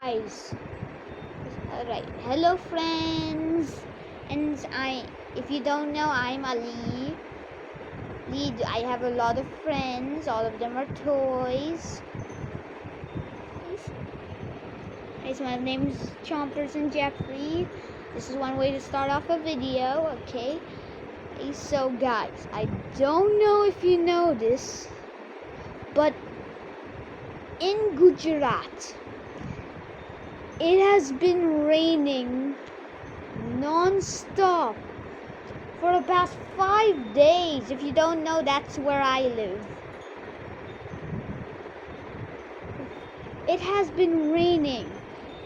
Guys, alright, hello friends, and if you don't know, I'm Ali. I have a lot of friends, all of them are toys. Guys, my name is Chompers and Jeffrey. This is one way to start off a video, okay? So guys, I don't know if you know this, but in Gujarat, it has been raining non-stop for the past 5 days. If you don't know, that's where I live. It has been raining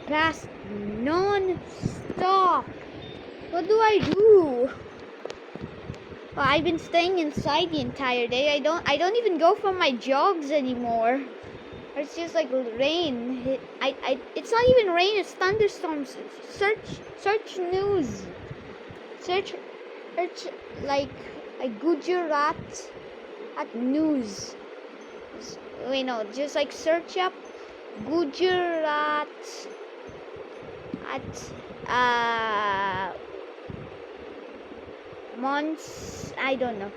past non-stop. What do I do? Well, I've been staying inside the entire day. I don't even go for my jogs anymore. It's just like rain. It's not even rain, it's thunderstorms. Search news. Search like Gujarat at news. Wait, no, just like search up Gujarat at months. I don't know.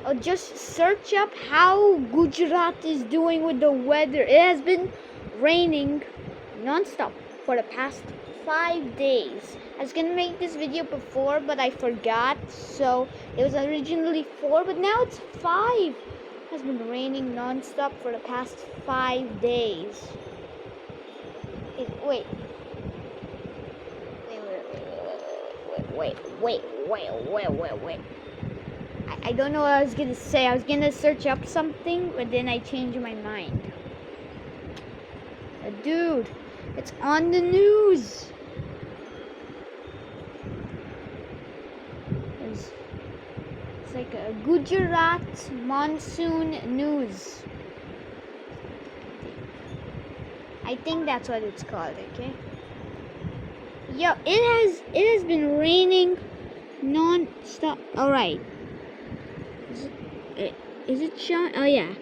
Or just search up how Gujarat is doing with the weather. It has been raining non-stop for the past 5 days. I was gonna make this video before, but I forgot. So it was originally 4, but now it's 5. It has been raining non-stop for the past 5 days. Wait. I don't know what I was gonna say. I was gonna search up something, but then I changed my mind. Dude, it's on the news. It's like a Gujarat monsoon news. I think that's what it's called, okay? Yo, it has been raining non-stop. Alright. Is it showing? Oh yeah.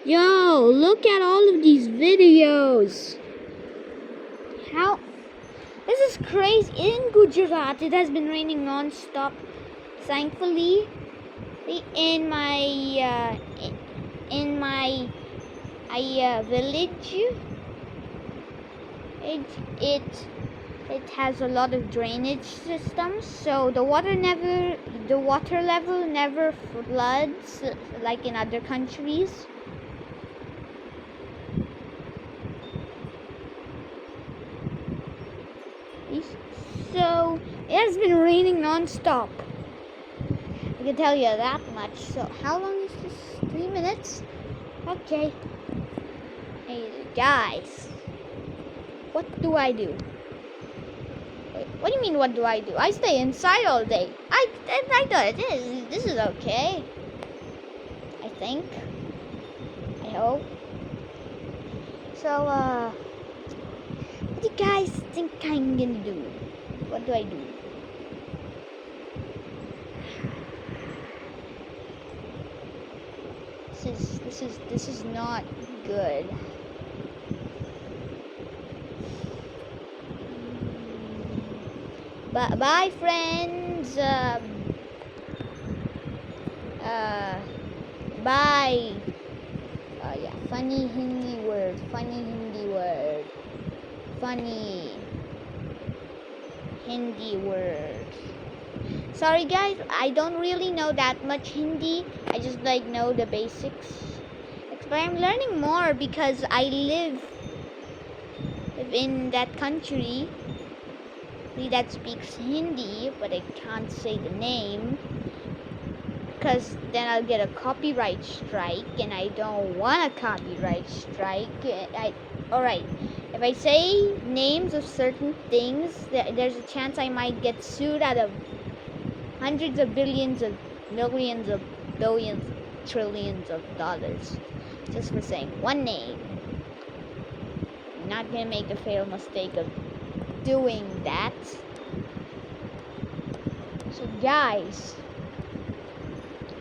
Yo, look at all of these videos. How? This is crazy. In Gujarat, it has been raining non-stop. Thankfully, in my village, it has a lot of drainage systems, so the water level never floods like in other countries. So it has been raining non-stop. I can tell you that much. So how long is this? 3 minutes? Okay. Hey guys, what do I do? What do you mean, what do I do? I stay inside all day. I thought this is okay. I think. I hope. So, what do you guys think I'm gonna do? What do I do? This is not good. Bye friends. Bye. Yeah, funny Hindi word. Funny Hindi word. Sorry guys, I don't really know that much Hindi. I just know the basics. But I'm learning more because I live in that country that speaks Hindi, but I can't say the name because then I'll get a copyright strike, and I don't want a copyright strike. Alright, if I say names of certain things, there's a chance I might get sued out of hundreds of billions of millions of billions, trillions of dollars just for saying one name. I'm not gonna make the fatal mistake of doing that. So guys,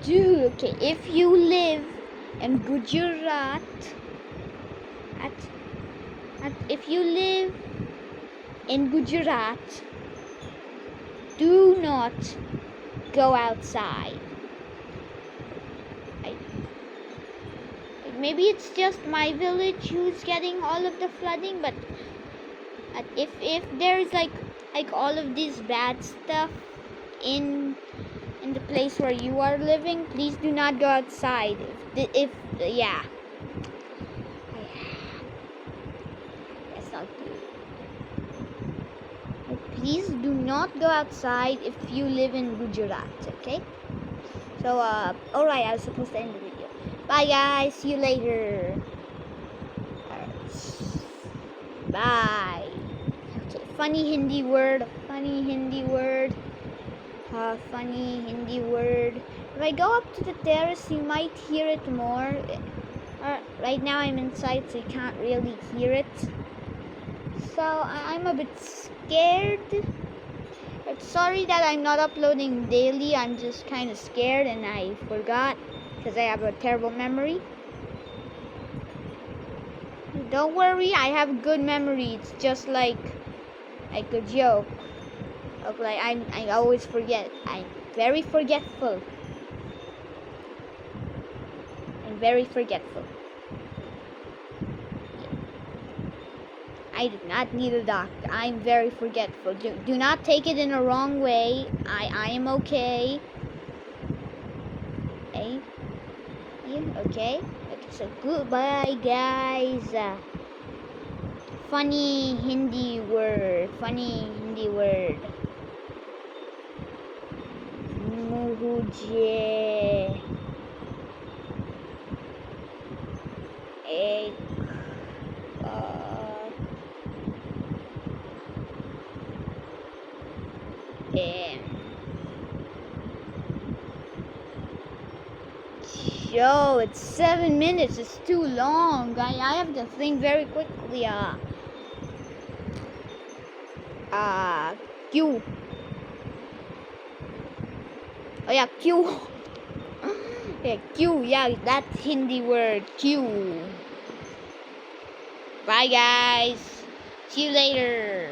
dude, okay, if you live in Gujarat If you live in Gujarat, do not go outside. Maybe it's just my village who's getting all of the flooding, but if there's like all of this bad stuff in the place where you are living, please do not go outside. Yeah, that's not good. Please do not go outside if you live in Gujarat, okay? So, alright, I was supposed to end the video. Bye, guys. See you later. Bye. Okay, funny Hindi word. If I go up to the terrace, you might hear it more. Right now I'm inside, so you can't really hear it. So I'm a bit scared. But sorry that I'm not uploading daily. I'm just kind of scared and I forgot because I have a terrible memory. Don't worry, I have good memory. It's just like a joke. Okay, I always forget. I'm very forgetful. I did not need a doctor. I'm very forgetful. Do not take it in a wrong way. I am okay. Okay. So goodbye, guys. Funny Hindi word. Mujhe ek Yo, it's 7 minutes. It's too long. I have to think very quickly. Q. Oh yeah, Q. Yeah, Q. Yeah, that's Hindi word. Q. Bye, guys. See you later.